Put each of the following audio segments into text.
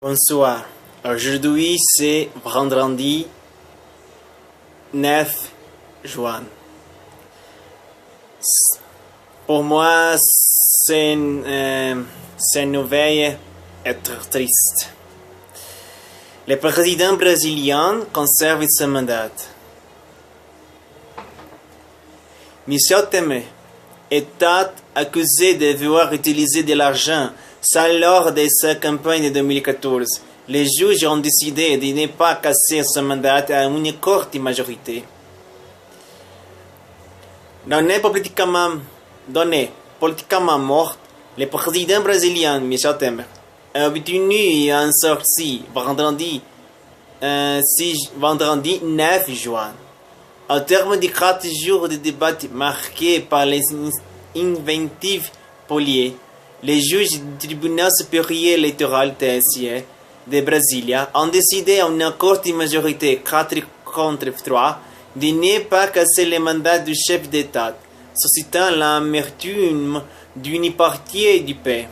Bonsoir. Aujourd'hui, c'est vendredi 9 juin. Pour moi, c'est une nouvelle être triste. Le président brésilien conserve son mandat. Michel Temer est accusé de vouloir utiliser de l'argent sale lors de sa campagne de 2014. Les juges ont décidé de ne pas casser son mandat à une courte majorité. Donné politiquement mort, le président brésilien Michel Temer a obtenu un sursis vendredi 9 juin. Au terme de 4 jours de débat marqués par les invectives polies, les juges du tribunal supérieur électoral TSE de Brasilia ont décidé à une courte majorité 4 contre 3 de ne pas casser le mandat du chef d'État, suscitant l'amertume d'une partie du pays.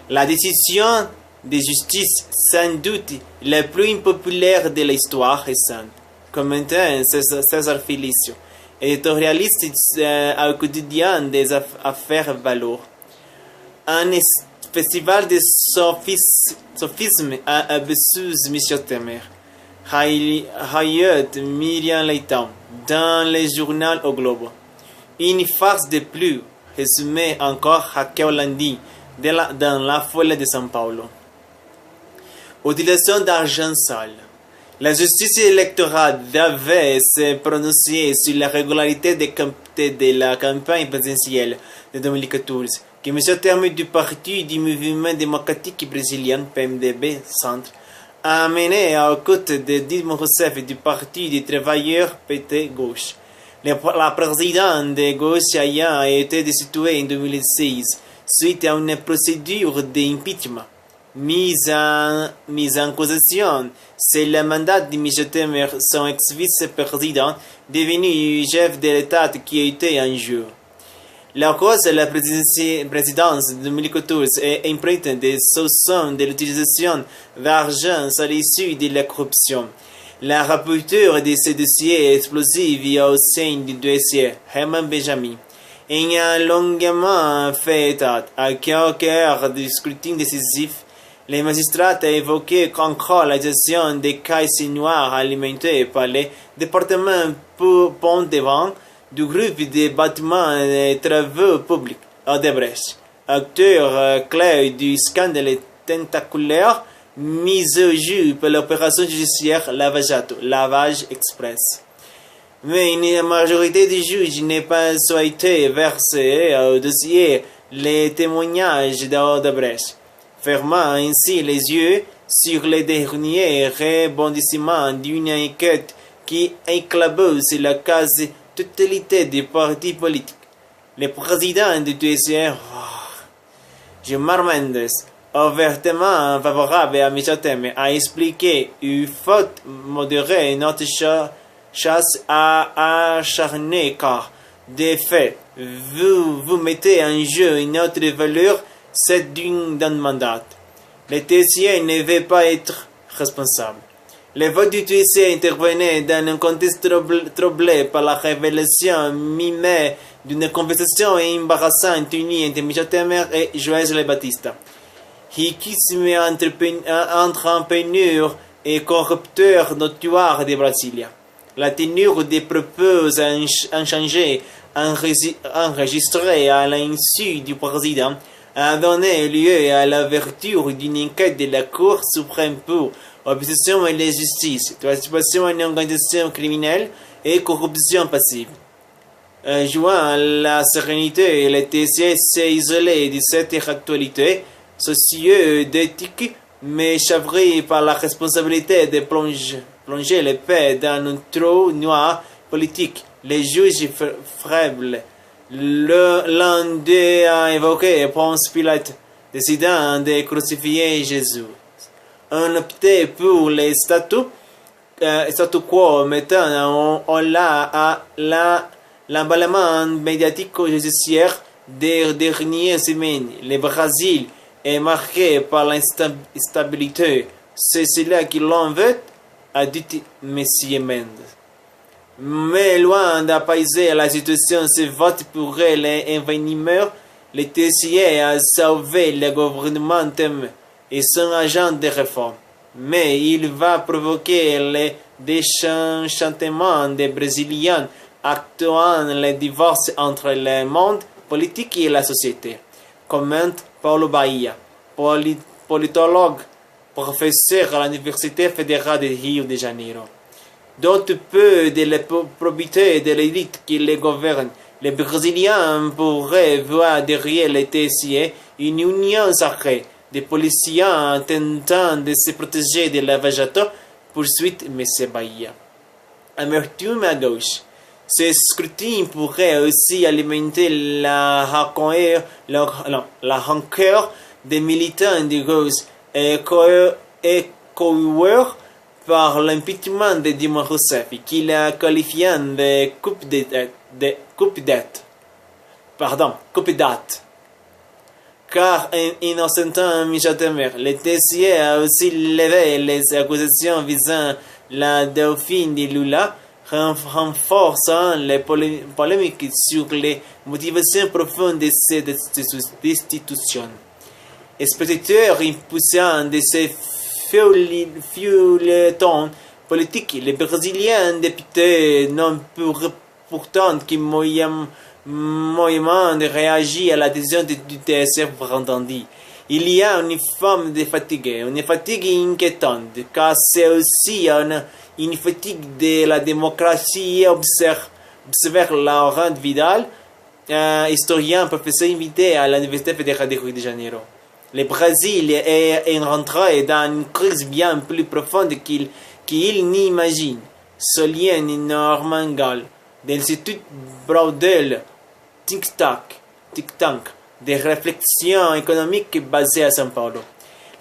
La décision de justice, sans doute la plus impopulaire de l'histoire récente, commentait César Felicio, éditorialiste au quotidien des affaires Valor. Un festival de sophisme a abattu Michel Temer, Hayat Myriam Leitão, dans le journal au Globo. Une farce de plus, résumée encore Raquel Landi dans la folie de São Paulo. Utilisation d'argent sale. La justice électorale devait se prononcer sur la régularité de la campagne présidentielle de 2014, que M. Temer du parti du mouvement démocratique brésilien PMDB Centre a mené aux côtés de Dilma Rousseff du parti des travailleurs PT Gauche. La présidente de gauche ayant été destituée en 2016 suite à une procédure d'impeachment. Mise en causation, c'est le mandat de M. Temer, son ex-vice-président, devenu chef de l'État qui a été en jeu. La cause de la présidence de 2014 est empreinte des soupçons de l'utilisation d'argent à l'issue de la corruption. La rapporteure de ce dossier explosif au sein du dossier, Herman Benjamin, ayant longuement fait état, à quelques heures du scrutin décisif, les magistrats ont évoqué encore la gestion des caisses noires alimentées par les départements Pont-de-Vent du groupe de bâtiments et travaux publics, Odebrecht, acteur clé du scandale tentaculaire mis au jeu par l'opération judiciaire Lavage Express. Mais une majorité des juges n'a pas souhaité verser au dossier les témoignages d'Odebrecht, fermant ainsi les yeux sur les derniers rebondissements d'une enquête qui éclabousse la quasi-totalité des partis politiques. Le président du TSE, Gilmar Mendes, ouvertement favorable à Michel Temer, a expliqué qu'il faut modérer notre chasse à acharner car, de fait, vous mettez en jeu notre valeur, c'est d'un mandat. Le TSE ne veut pas être responsable. Le vote du TSE intervenait dans un contexte troublé par la révélation mi-mai d'une conversation embarrassante tenue entre Michel Temer et Joël Le Batista. Riquissime entrepreneur et corrupteur notoire de Brasilia. La tenue des propos inchangés enregistrés à l'insu du président a donné lieu à l'ouverture d'une enquête de la Cour suprême pour obstruction à la justice, participation à une organisation criminelle et corruption passive. Jouant la sérénité, le TSE s'est isolé de cette actualité socio-d'éthique, mais chaviré par la responsabilité de plonger le pays dans un trou noir politique. Les juges faibles, l'un d'eux a évoqué Ponce Pilate, décidant de crucifier Jésus. On opté pour les statu quo, mettant en l'emballement médiatico-judiciaire des dernières semaines. Le Brésil est marqué par l'instabilité c'est cela qui l'on veut, a dit M. Mendes. Mais loin d'apaiser la situation, ce vote pourrait l'envenimer. Le TSE a sauvé le gouvernement et son agent de réforme. Mais il va provoquer le désenchantement des Brésiliens, actuant le divorce entre le monde politique et la société, commente Paulo Bahia, politologue, professeur à l'Université fédérale de Rio de Janeiro. D'autres peu de la probité de l'élite qui les gouverne, les Brésiliens pourraient voir derrière les TSE une union sacrée des policiers tentant de se protéger de la végétation, poursuit M. Bahia. Amertume à gauche. Ce scrutin pourrait aussi alimenter la rancœur des militants de gauche et coureurs par l'impeachment de Dilma Rousseff, qu'il a qualifié de coup d'État. Car innocentant Michel Temer, le TSE a aussi levé les accusations visant la dauphine de Lula, renforçant les polémiques sur les motivations profondes de cette destitution. Spectateur impuissant de ces feuilletons politiques, les Brésiliens députés n'ont pourtant que moyennement réagi à la décision du TSE entendu. Il y a une forme de fatigue, une fatigue inquiétante, car c'est aussi une fatigue de la démocratie. Observe Laurent Vidal, historien, professeur invité à l'Université fédérale de Rio de Janeiro. Le Brésil est rentré dans une crise bien plus profonde qu'il n'imagine. Solien Normangal, de l'Institut Braudel, think tank de réflexion économique basé à São Paulo.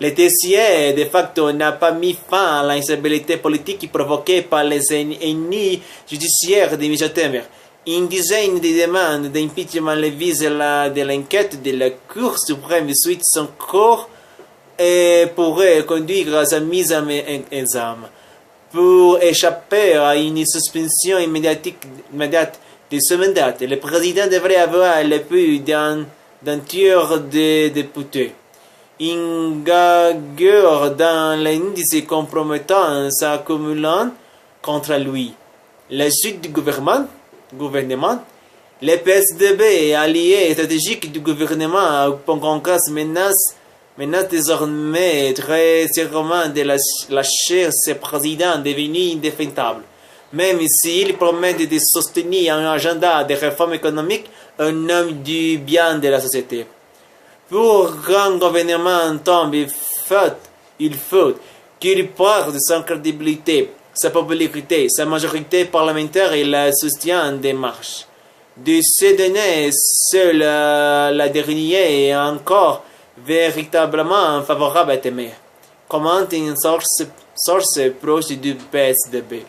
Le TSE, de facto, n'a pas mis fin à l'instabilité politique provoquée par les ennemis judiciaires de Michel Temer. Une dizaine de demandes d'impeachment le visent de l'enquête de la Cour suprême suite son cours et pourrait conduire à sa mise en examen. Pour échapper à une suspension immédiate de ce mandat, le président devrait avoir le plus d'un tiers des députés. Une gageure dans l'indice compromettant s'accumulant contre lui. La suite du gouvernement, le PSDB, allié stratégique du gouvernement au Congrès, menace désormais très sérieusement de lâcher ce président devenu indéfendable. Même s'il promet de soutenir un agenda de réforme économique au nom du bien de la société. Pour qu'un gouvernement tombe, il faut qu'il perde sa crédibilité, sa popularité, sa majorité parlementaire et le soutien des marches. De ces données, seule la dernière est encore véritablement favorable à Temer, commente une source proche du PSDB.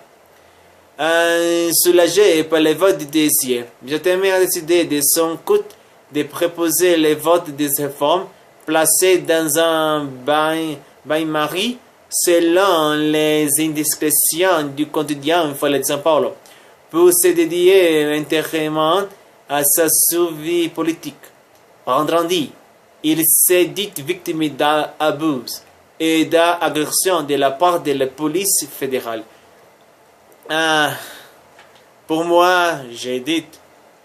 Soulagé par les votes du TSE, Temer a décidé de son côté de proposer les votes des réformes placées dans un bain-marie selon les indiscrétions du quotidien Folha de São Paulo pour se dédier entièrement à sa survie politique. Vendredi, il s'est dit victime d'abus et d'agressions de la part de la police fédérale. Pour moi, j'ai dit,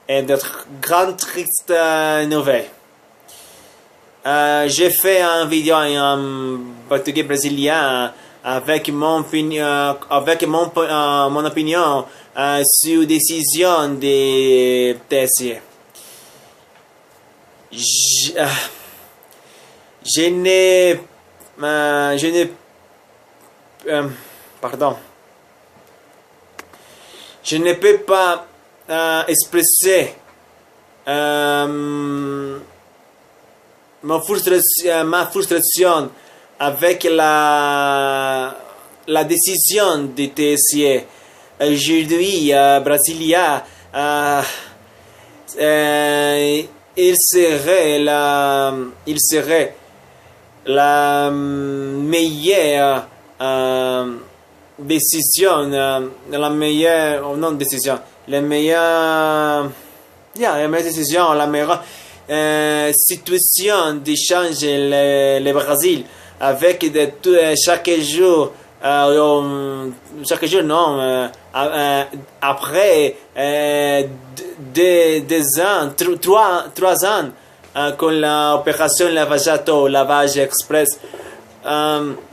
est de grandes tristes nouvelles. J'ai fait une vidéo en portugais brésilien avec mon opinion sur décision des TSE. Je n'ai peux pas expresser ma frustration avec la décision du TSE. Aujourd'hui, Brasilia, il serait la meilleure décision, la meilleure, non décision, la meilleure, la meilleure décision, la meilleure situation de changer le Brésil avec chaque jour, non, après des ans, 3 ans, con l'opération lavage express.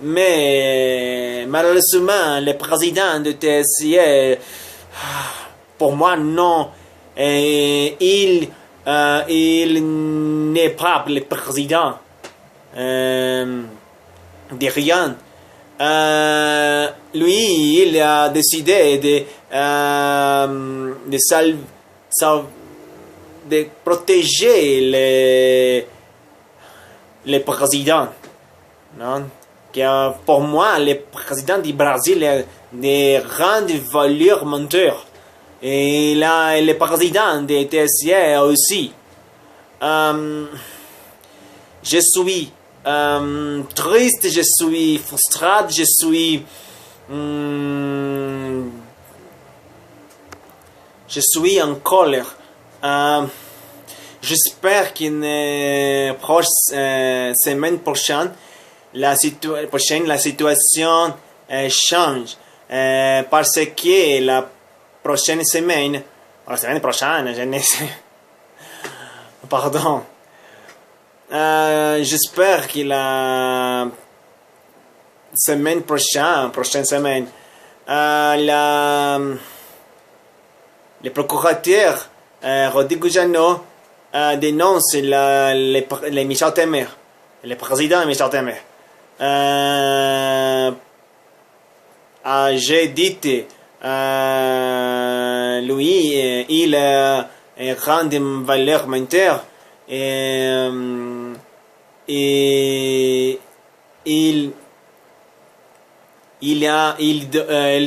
Mais malheureusement, le président de TSE, pour moi, non. Il n'est pas le président de rien. Lui, il a décidé de protéger les présidents. Non? Que pour moi, le président du Brésil est de grandes valeurs menteurs. Et là, le président de TSE aussi. Je suis triste, je suis frustré, je suis en colère. J'espère qu'une semaine prochaine, la situation change. Parce que la prochaine semaine, la semaine prochaine, je ne sais. Pardon. J'espère que la semaine prochaine semaine, le procurateur Rodrigo Jano dénonce les Michel Temer, le président Michel Temer. J'ai dit, lui, il rend des valeurs mentales et il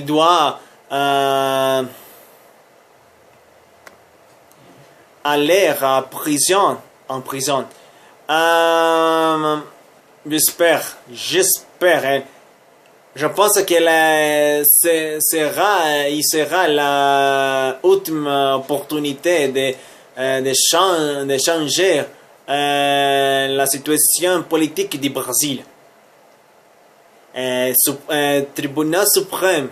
doit aller en prison. J'espère. Je pense que il sera la ultime opportunité de changer la situation politique du Brésil. Tribunal suprême,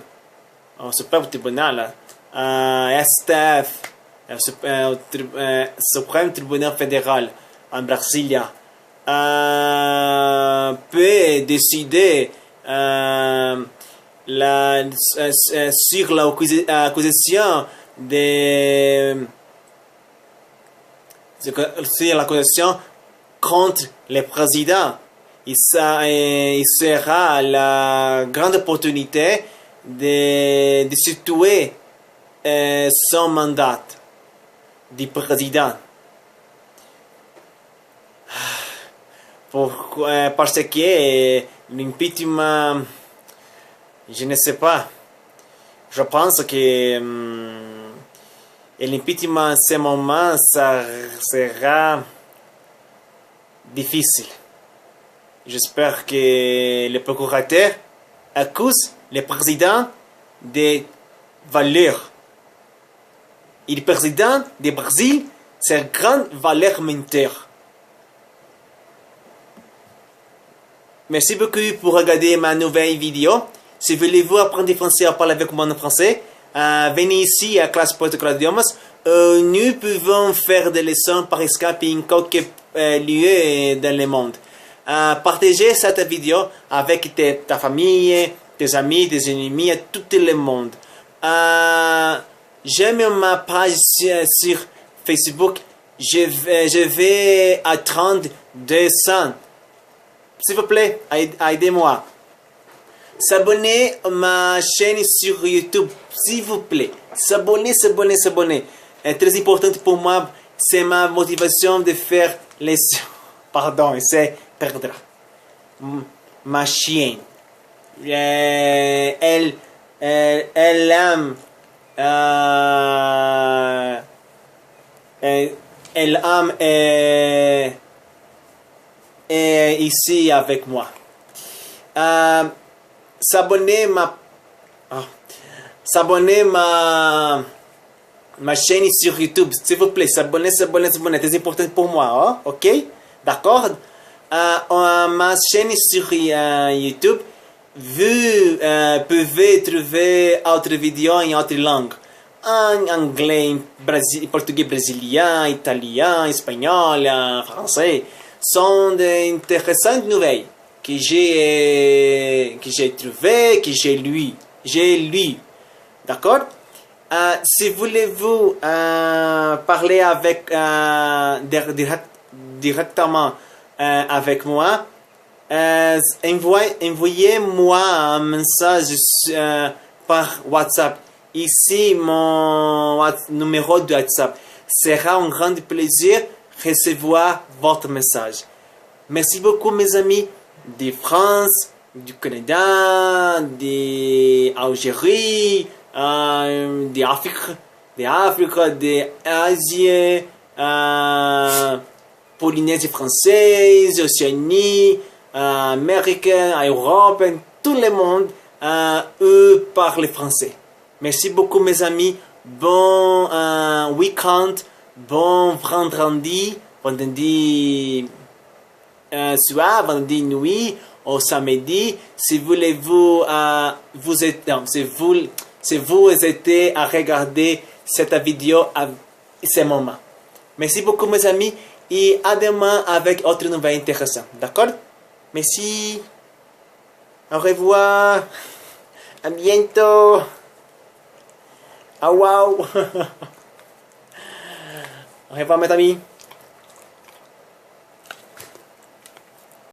super tribunal, STF, Suprême Tribunal Fédéral en Brasilia, peut décider sur l'accusation contre le président. Il sera la grande opportunité de situer son mandat du président. Parce que l'impeachment, je ne sais pas. Je pense que l'impeachment en ce moment, ça sera difficile. J'espère que le procurateur accuse le président de valeurs. Et le président du Brésil, c'est une grande valeur mentale. Merci beaucoup pour regarder ma nouvelle vidéo. Si vous voulez apprendre français à parler avec moi en français, venez ici à Classe Protocole d'Idiomas. Nous pouvons faire des leçons par Skype en quelques lieux dans le monde. Partagez cette vidéo avec ta famille, tes amis, tes ennemis, et tout le monde. J'aime ma page sur Facebook. Je vais attendre 200. S'il vous plaît, aidez-moi. S'abonner à ma chaîne sur YouTube, s'il vous plaît. S'abonner. C'est très important pour moi. C'est ma motivation de faire les... Pardon, c'est perdre. Ma chienne. Elle aime... elle aime... et ici avec moi. s'abonner s'abonner ma chaîne sur YouTube, s'il vous plaît, s'abonner, c'est important pour moi, hein? Ok? D'accord? Ma chaîne sur YouTube, vous pouvez trouver autres vidéos en autres langues. En anglais, portugais brésilien, italien, espagnol, français. Sont d'intéressantes nouvelles que j'ai trouvées, que j'ai lu. D'accord? Si voulez-vous parler avec directement avec moi, envoyez-moi un message par WhatsApp. Ici, mon numéro de WhatsApp. Sera un grand plaisir de recevoir votre message. Merci beaucoup, mes amis de France, du Canada, d'Algérie, d'Afrique, d'Asie, Polynésie française, Océanie, Amérique, Europe, tout le monde eux parlent français. Merci beaucoup, mes amis. Bon week-end, bon vendredi soir, vendredi nuit, au samedi. Si voulez-vous, si vous êtes à regarder cette vidéo à ce moment. Merci beaucoup, mes amis, et à demain avec autre nouvelle intéressante. D'accord? Merci. Au revoir. À bientôt. Ah wow. Au revoir, mes amis.